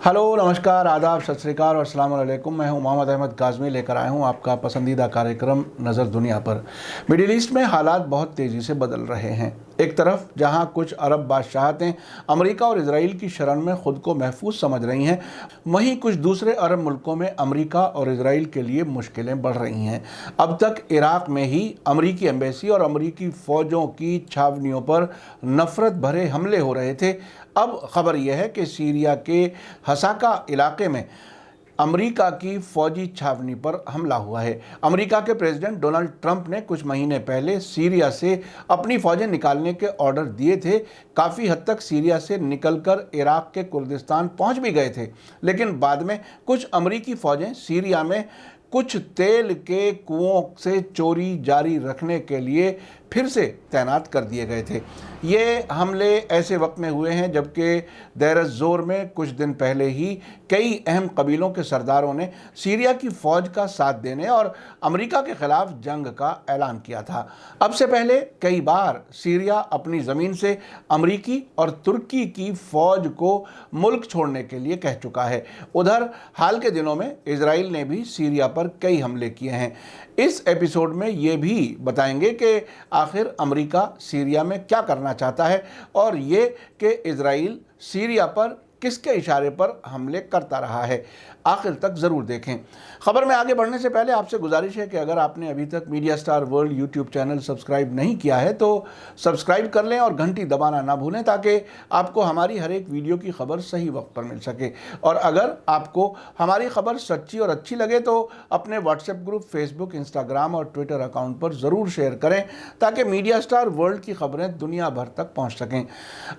Hello, नमस्कार, आदाब, सत श्री अकाल और अस्सलाम वालेकुम। मैं हूं मोहम्मद अहमद काज़मी, लेकर आया हूं आपका पसंदीदा कार्यक्रम नज़र दुनिया पर। मिडिल ईस्ट में हालात बहुत तेज़ी से बदल रहे हैं। एक तरफ जहां कुछ अरब बादशाहतें अमेरिका और इजराइल की शरण में ख़ुद को महफूज समझ रही हैं, वहीं कुछ दूसरे अरब मुल्कों में अमेरिका और इजराइल के लिए मुश्किलें बढ़ रही हैं। अब तक इराक़ में ही अमेरिकी एम्बेसी और अमेरिकी फ़ौजों की छावनियों पर नफ़रत भरे हमले हो रहे थे। अब खबर यह है कि सीरिया के हसाका इलाके में अमेरिका की फ़ौजी छावनी पर हमला हुआ है। अमेरिका के प्रेसिडेंट डोनाल्ड ट्रंप ने कुछ महीने पहले सीरिया से अपनी फ़ौजें निकालने के ऑर्डर दिए थे। काफ़ी हद तक सीरिया से निकलकर इराक़ के कुर्दिस्तान पहुंच भी गए थे, लेकिन बाद में कुछ अमेरिकी फ़ौजें सीरिया में कुछ तेल के कुओं से चोरी जारी रखने के लिए फिर से तैनात कर दिए गए थे। ये हमले ऐसे वक्त में हुए हैं जबकि देर ज़ोर में कुछ दिन पहले ही कई अहम कबीलों के सरदारों ने सीरिया की फ़ौज का साथ देने और अमेरिका के ख़िलाफ़ जंग का ऐलान किया था। अब से पहले कई बार सीरिया अपनी ज़मीन से अमेरिकी और तुर्की की फ़ौज को मुल्क छोड़ने के लिए कह चुका है। उधर हाल के दिनों में इजराइल ने भी सीरिया पर कई हमले किए हैं। इस एपिसोड में ये भी बताएंगे कि आखिर अमेरिका सीरिया में क्या करना चाहता है और ये कि इजराइल सीरिया पर किसके इशारे पर हमले करता रहा है। आखिर तक ज़रूर देखें। खबर में आगे बढ़ने से पहले आपसे गुजारिश है कि अगर आपने अभी तक media star world YouTube channel subscribe नहीं किया है तो सब्सक्राइब कर लें और घंटी दबाना ना भूलें, ताकि आपको हमारी हर एक वीडियो की खबर सही वक्त पर मिल सके। और अगर आपको हमारी खबर सच्ची और अच्छी लगे तो अपने व्हाट्सएप ग्रुप, फेसबुक, इंस्टाग्राम और ट्विटर अकाउंट पर ज़रूर शेयर करें, ताकि मीडिया स्टार वर्ल्ड की खबरें दुनिया भर तक पहुँच सकें।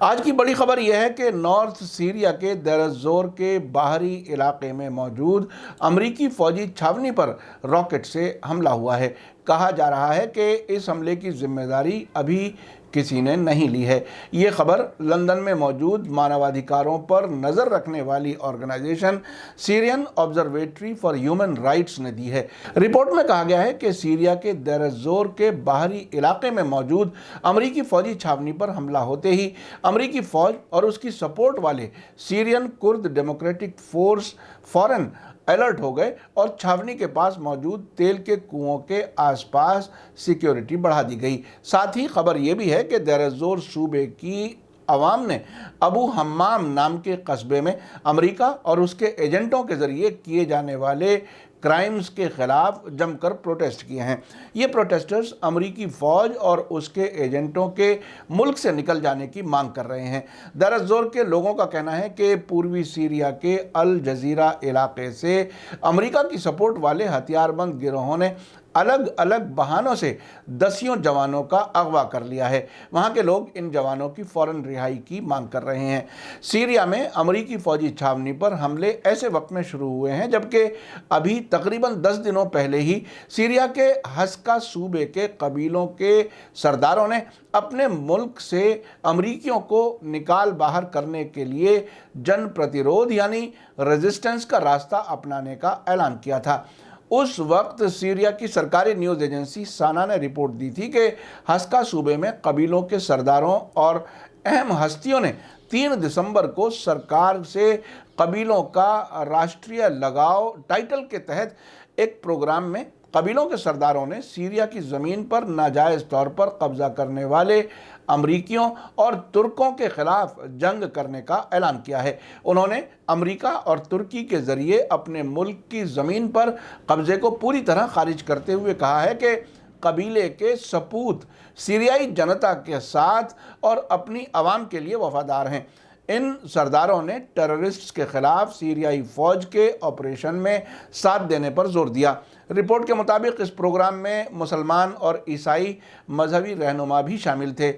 आज की बड़ी खबर यह है कि नॉर्थ सीरिया के देर ज़ोर के बाहरी इलाके में मौजूद अमेरिकी फौजी छावनी पर रॉकेट से हमला हुआ है। कहा जा रहा है कि इस हमले की जिम्मेदारी अभी किसी ने नहीं ली है। ये खबर लंदन में मौजूद मानवाधिकारों पर नज़र रखने वाली organisation Syrian observatory for human rights ने दी है। रिपोर्ट में कहा गया है कि सीरिया के देर ज़ोर के बाहरी इलाके में मौजूद अमेरिकी फ़ौजी छावनी पर हमला होते ही अमेरिकी फ़ौज और उसकी सपोर्ट वाले सीरियन कुर्द डेमोक्रेटिक फोर्स फ़ौरन अलर्ट हो गए और छावनी के पास मौजूद तेल के कुओं के आसपास सिक्योरिटी बढ़ा दी गई। साथ ही खबर यह भी है कि देर ज़ोर सूबे की अवाम ने अबू हम्माम नाम के कस्बे में अमेरिका और उसके एजेंटों के ज़रिए किए जाने वाले क्राइम्स के ख़िलाफ़ जमकर प्रोटेस्ट किए हैं। ये प्रोटेस्टर्स अमेरिकी फ़ौज और उसके एजेंटों के मुल्क से निकल जाने की मांग कर रहे हैं। देर ज़ोर के लोगों का कहना है कि पूर्वी सीरिया के अल जज़ीरा इलाके से अमेरिका की सपोर्ट वाले हथियारबंद गिरोहों ने अलग अलग बहानों से दसियों जवानों का अगवा कर लिया है। वहाँ के लोग इन जवानों की फ़ौरन रिहाई की मांग कर रहे हैं। सीरिया में अमेरिकी फ़ौजी छावनी पर हमले ऐसे वक्त में शुरू हुए हैं जबकि अभी तकरीबन 10 दिनों पहले ही सीरिया के हस्का सूबे के कबीलों के सरदारों ने अपने मुल्क से अमेरिकियों को निकाल बाहर करने के लिए जन प्रतिरोध यानी रेजिस्टेंस का रास्ता अपनाने का ऐलान किया था। उस वक्त सीरिया की सरकारी न्यूज़ एजेंसी साना ने रिपोर्ट दी थी कि हस्का सूबे में कबीलों के सरदारों और अहम हस्तियों ने 3 दिसंबर को सरकार से कबीलों का राष्ट्रीय लगाव टाइटल के तहत एक प्रोग्राम में कबीलों के सरदारों ने सीरिया की ज़मीन पर नाजायज़ तौर पर कब्ज़ा करने वाले अमरीकियों और तुर्कों के ख़िलाफ़ जंग करने का ऐलान किया है। उन्होंने अमेरिका और तुर्की के ज़रिए अपने मुल्क की ज़मीन पर कब्ज़े को पूरी तरह खारिज करते हुए कहा है कि कबीले के सपूत सीरियाई जनता के साथ और अपनी आवाम के लिए वफ़ादार हैं। इन सरदारों ने टेररिस्ट्स के ख़िलाफ़ सीरियाई फ़ौज के ऑपरेशन में साथ देने पर जोर दिया। रिपोर्ट के मुताबिक इस प्रोग्राम में मुसलमान और ईसाई मजहबी रहनुमा भी शामिल थे।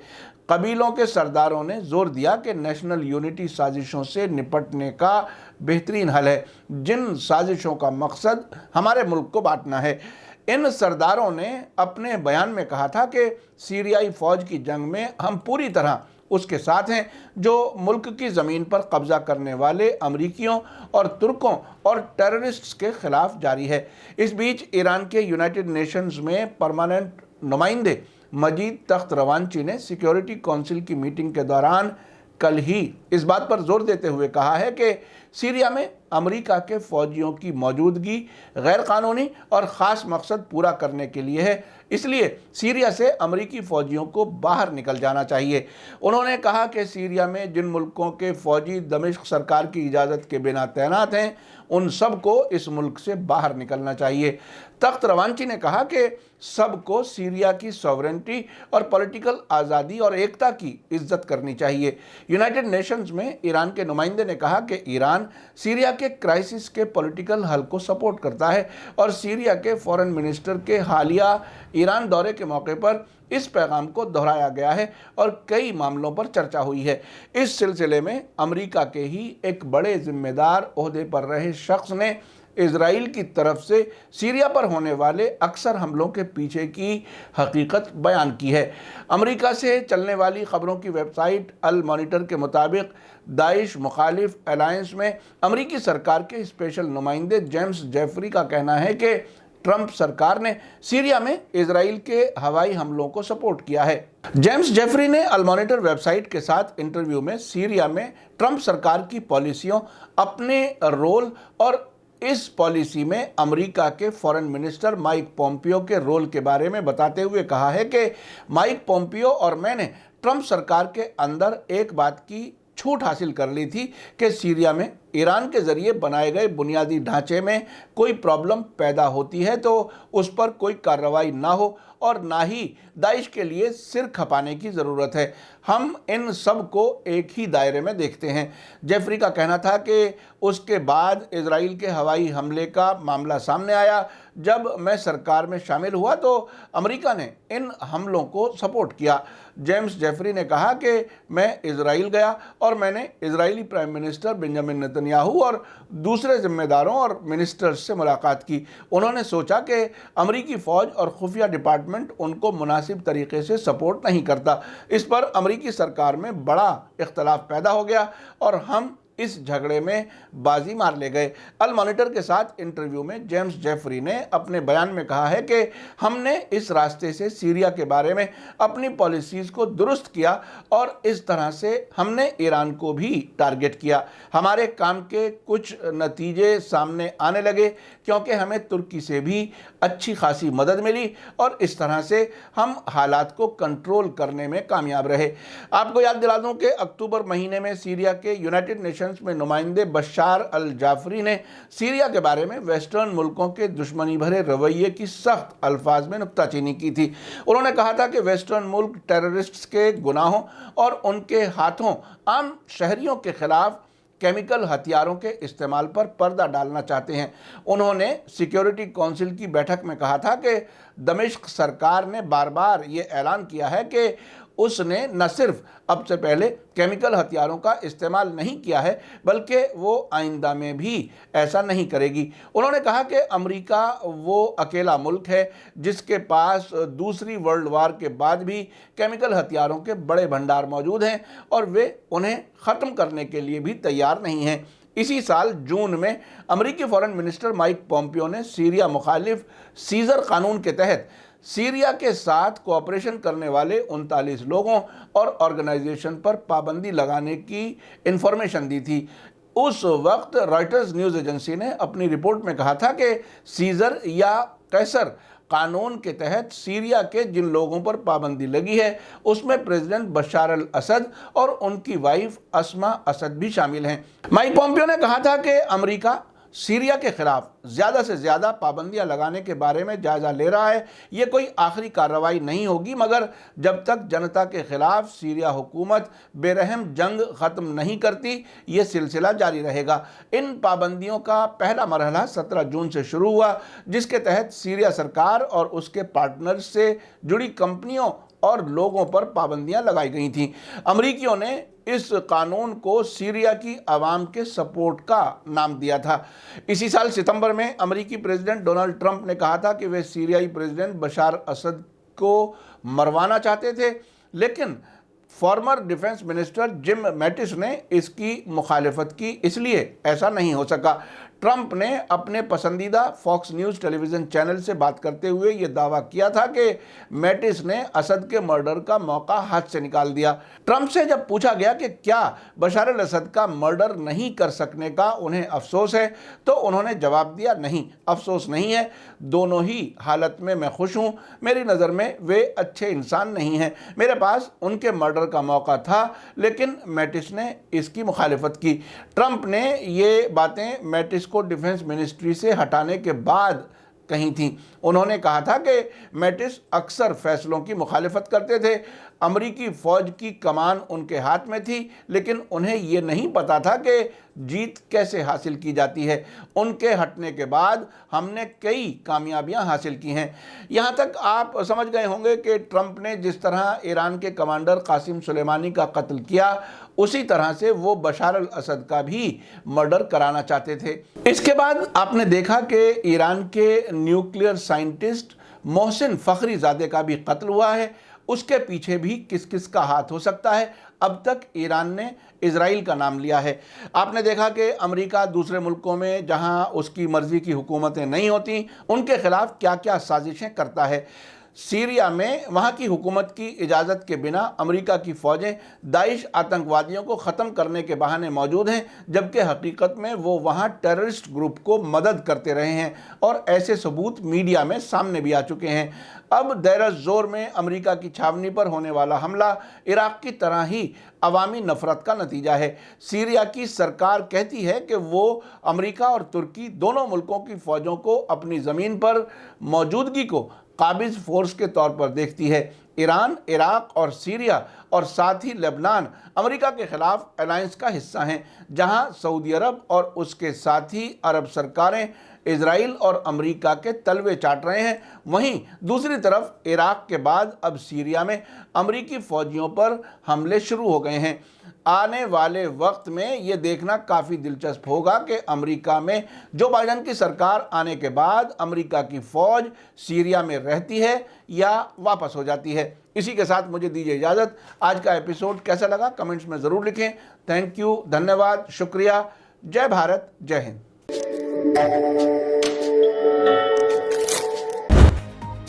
कबीलों के सरदारों ने जोर दिया कि नेशनल यूनिटी साजिशों से निपटने का बेहतरीन हल है, जिन साजिशों का मकसद हमारे मुल्क को बांटना है। इन सरदारों ने अपने बयान में कहा था कि सीरियाई फ़ौज की जंग में हम पूरी तरह उसके साथ हैं जो मुल्क की ज़मीन पर कब्ज़ा करने वाले अमरीकियों और तुर्कों और टेररिस्ट्स के ख़िलाफ़ जारी है। इस बीच ईरान के यूनाइटेड नेशंस में परमानेंट नुमाइंदे मजीद तख्त रवांची ने सिक्योरिटी काउंसिल की मीटिंग के दौरान कल ही इस बात पर जोर देते हुए कहा है कि सीरिया में अमेरिका के फौजियों की मौजूदगी गैर कानूनी और ख़ास मकसद पूरा करने के लिए है, इसलिए सीरिया से अमेरिकी फ़ौजियों को बाहर निकल जाना चाहिए। उन्होंने कहा कि सीरिया में जिन मुल्कों के फ़ौजी दमिश्क सरकार की इजाज़त के बिना तैनात हैं, उन सब को इस मुल्क से बाहर निकलना चाहिए। तख्त रवांची ने कहा कि सबको सीरिया की सॉवरेनिटी और पॉलिटिकल आज़ादी और एकता की इज्जत करनी चाहिए। यूनाइटेड नेशंस में ईरान के नुमाइंदे ने कहा कि ईरान सीरिया के क्राइसिस के पॉलिटिकल हल को सपोर्ट करता है और सीरिया के फॉरेन मिनिस्टर के हालिया ईरान दौरे के मौके पर इस पैगाम को दोहराया गया है और कई मामलों पर चर्चा हुई है। इस सिलसिले में अमेरिका के ही एक बड़े जिम्मेदार ओहदे पर रहे शख्स ने इजराइल की तरफ से सीरिया पर होने वाले अक्सर हमलों के पीछे की हकीकत बयान की है। अमेरिका से चलने वाली खबरों की वेबसाइट अल मॉनिटर के मुताबिक दाइश मुखालिफ अलायंस में अमेरिकी सरकार के स्पेशल नुमाइंदे जेम्स जेफरी का कहना है कि ट्रंप सरकार ने सीरिया में इजराइल के हवाई हमलों को सपोर्ट किया है। जेम्स जेफरी ने अल मॉनिटर वेबसाइट के साथ इंटरव्यू में सीरिया में ट्रंप सरकार की पॉलिसियों, अपने रोल और इस पॉलिसी में अमेरिका के फॉरेन मिनिस्टर माइक पोम्पियो के रोल के बारे में बताते हुए कहा है कि माइक पोम्पियो और मैंने ट्रंप सरकार के अंदर एक बात की छूट हासिल कर ली थी कि सीरिया में ईरान के ज़रिए बनाए गए बुनियादी ढांचे में कोई प्रॉब्लम पैदा होती है तो उस पर कोई कार्रवाई ना हो और ना ही दाइश के लिए सिर खपाने की ज़रूरत है। हम इन सब को एक ही दायरे में देखते हैं। जेफरी का कहना था कि उसके बाद इजराइल के हवाई हमले का मामला सामने आया। जब मैं सरकार में शामिल हुआ तो अमेरिका ने इन हमलों को सपोर्ट किया। जेम्स जेफरी ने कहा कि मैं इजराइल गया और मैंने Israeli prime minister Benjamin Netanyahu और दूसरे जिम्मेदारों और मिनिस्टर्स से मुलाकात की। उन्होंने सोचा कि अमेरिकी फ़ौज और खुफिया डिपार्टमेंट उनको मुनासिब तरीके से सपोर्ट नहीं करता। इस पर अमेरिकी सरकार में बड़ा इख्तलाफ पैदा हो गया और हम इस झगड़े में बाजी मार ले गए। अल मॉनिटर के साथ इंटरव्यू में जेम्स जेफरी ने अपने बयान में कहा है कि हमने इस रास्ते से सीरिया के बारे में अपनी पॉलिसीज़ को दुरुस्त किया और इस तरह से हमने ईरान को भी टारगेट किया। हमारे काम के कुछ नतीजे सामने आने लगे क्योंकि हमें तुर्की से भी अच्छी खासी मदद मिली और इस तरह से हम हालात को कंट्रोल करने में कामयाब रहे। आपको याद दिला दूं कि अक्टूबर महीने में सीरिया के यूनाइटेड नेशंस में नुमाइंदे बशार अल जाफरी ने सीरिया के बारे में वेस्टर्न मुल्कों के दुश्मनी भरे रवैये की सख्त अल्फाज में नुक्ताचीनी की थी। उन्होंने कहा था कि वेस्टर्न मुल्क टेररिस्ट्स के गुनाहों और उनके हाथों आम शहरियों के खिलाफ केमिकल हथियारों के इस्तेमाल पर पर्दा डालना चाहते हैं। उन्होंने सिक्योरिटी काउंसिल की बैठक में कहा था कि दमिश्क सरकार ने बार बार ये ऐलान किया है कि उसने न सिर्फ अब से पहले केमिकल हथियारों का इस्तेमाल नहीं किया है बल्कि वो आइंदा में भी ऐसा नहीं करेगी। उन्होंने कहा कि अमेरिका वो अकेला मुल्क है जिसके पास दूसरी वर्ल्ड वार के बाद भी केमिकल हथियारों के बड़े भंडार मौजूद हैं और वे उन्हें ख़त्म करने के लिए भी तैयार नहीं हैं। इसी साल जून में अमेरिकी फॉरेन मिनिस्टर माइक पोम्पियो ने सीरिया मुखालिफ सीजर कानून के तहत सीरिया के साथ कोऑपरेशन करने वाले 39 लोगों और ऑर्गेनाइजेशन पर पाबंदी लगाने की इंफॉर्मेशन दी थी। उस वक्त रॉयटर्स न्यूज़ एजेंसी ने अपनी रिपोर्ट में कहा था कि सीजर या कैसर कानून के तहत सीरिया के जिन लोगों पर पाबंदी लगी है उसमें प्रेसिडेंट बशार अल असद और उनकी वाइफ अस्मा असद भी शामिल हैं। माइक पोम्पियो ने कहा था कि अमेरिका सीरिया के खिलाफ ज़्यादा से ज़्यादा पाबंदियां लगाने के बारे में जायज़ा ले रहा है। ये कोई आखिरी कार्रवाई नहीं होगी मगर जब तक जनता के खिलाफ सीरिया हुकूमत बेरहम जंग ख़त्म नहीं करती ये सिलसिला जारी रहेगा। इन पाबंदियों का पहला मरहला 17 जून से शुरू हुआ जिसके तहत सीरिया सरकार और उसके पार्टनर्स से जुड़ी कंपनियों और लोगों पर पाबंदियां लगाई गई थीं। अमरीकियों ने इस कानून को सीरिया की आवाम के सपोर्ट का नाम दिया था। इसी साल सितंबर में अमेरिकी प्रेसिडेंट डोनाल्ड ट्रंप ने कहा था कि वे सीरियाई प्रेसिडेंट बशार असद को मरवाना चाहते थे, लेकिन former defence minister Jim Mattis ने इसकी मुखालिफत की, इसलिए ऐसा नहीं हो सका। ट्रंप ने अपने पसंदीदा फॉक्स न्यूज़ टेलीविज़न चैनल से बात करते हुए ये दावा किया था कि मैटिस ने असद के मर्डर का मौका हाथ से निकाल दिया। ट्रंप से जब पूछा गया कि क्या बशार अल असद का मर्डर नहीं कर सकने का उन्हें अफसोस है, तो उन्होंने जवाब दिया, नहीं, अफसोस नहीं है, दोनों ही हालत में मैं खुश हूँ। मेरी नज़र में वे अच्छे इंसान नहीं हैं। मेरे पास उनके मर्डर का मौका था, लेकिन मैटिस ने इसकी मुखालिफत की। ट्रंप ने ये बातें मैटिस को डिफेंस मिनिस्ट्री से हटाने के बाद कही थी। उन्होंने कहा था कि मैटिस अक्सर फैसलों की मुखालिफत करते थे। अमरीकी फ़ौज की कमान उनके हाथ में थी, लेकिन उन्हें ये नहीं पता था कि जीत कैसे हासिल की जाती है। उनके हटने के बाद हमने कई कामयाबियां हासिल की हैं। यहाँ तक आप समझ गए होंगे कि ट्रंप ने जिस तरह ईरान के कमांडर कासिम सुलेमानी का कत्ल किया, उसी तरह से वो बशार अल असद का भी मर्डर कराना चाहते थे। इसके बाद आपने देखा कि ईरान के न्यूक्लियर साइंटिस्ट मोहसिन फ़खरीज़ादे का भी कत्ल हुआ है। उसके पीछे भी किस किस का हाथ हो सकता है? अब तक ईरान ने इजराइल का नाम लिया है। आपने देखा कि अमेरिका दूसरे मुल्कों में जहां उसकी मर्ज़ी की हुकूमतें नहीं होती, उनके खिलाफ क्या क्या साजिशें करता है। सीरिया में वहाँ की हुकूमत की इजाज़त के बिना अमेरिका की फ़ौजें दाइश आतंकवादियों को ख़त्म करने के बहाने मौजूद हैं, जबकि हकीकत में वो वहाँ टेररिस्ट ग्रुप को मदद करते रहे हैं और ऐसे सबूत मीडिया में सामने भी आ चुके हैं। अब देर ज़ोर में अमेरिका की छावनी पर होने वाला हमला इराक़ की तरह ही अवामी नफ़रत का नतीजा है। सीरिया की सरकार कहती है कि वो अमेरिका और तुर्की दोनों मुल्कों की फ़ौजों को अपनी ज़मीन पर मौजूदगी को काबिज़ फ़ोर्स के तौर पर देखती है। ईरान, इराक़ और सीरिया और साथ ही लेबनान अमेरिका के ख़िलाफ़ अलायंस का हिस्सा हैं, जहां सऊदी अरब और उसके साथी अरब सरकारें इजराइल और अमेरिका के तलवे चाट रहे हैं। वहीं दूसरी तरफ इराक़ के बाद अब सीरिया में अमेरिकी फ़ौजियों पर हमले शुरू हो गए हैं। आने वाले वक्त में ये देखना काफ़ी दिलचस्प होगा कि अमेरिका में जो बाइडन की सरकार आने के बाद अमेरिका की फ़ौज सीरिया में रहती है या वापस हो जाती है। इसी के साथ मुझे दीजिए इजाज़त। आज का एपिसोड कैसा लगा कमेंट्स में ज़रूर लिखें। थैंक यू, धन्यवाद, शुक्रिया। जय भारत, जय हिंद।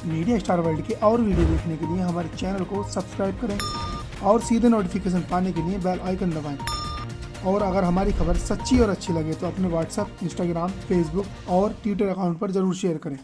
मीडिया स्टार वर्ल्ड के और वीडियो देखने के लिए हमारे चैनल को सब्सक्राइब करें और सीधे नोटिफिकेशन पाने के लिए बेल आइकन दबाएं। और अगर हमारी खबर सच्ची और अच्छी लगे तो अपने व्हाट्सएप, इंस्टाग्राम, फेसबुक और ट्विटर अकाउंट पर ज़रूर शेयर करें।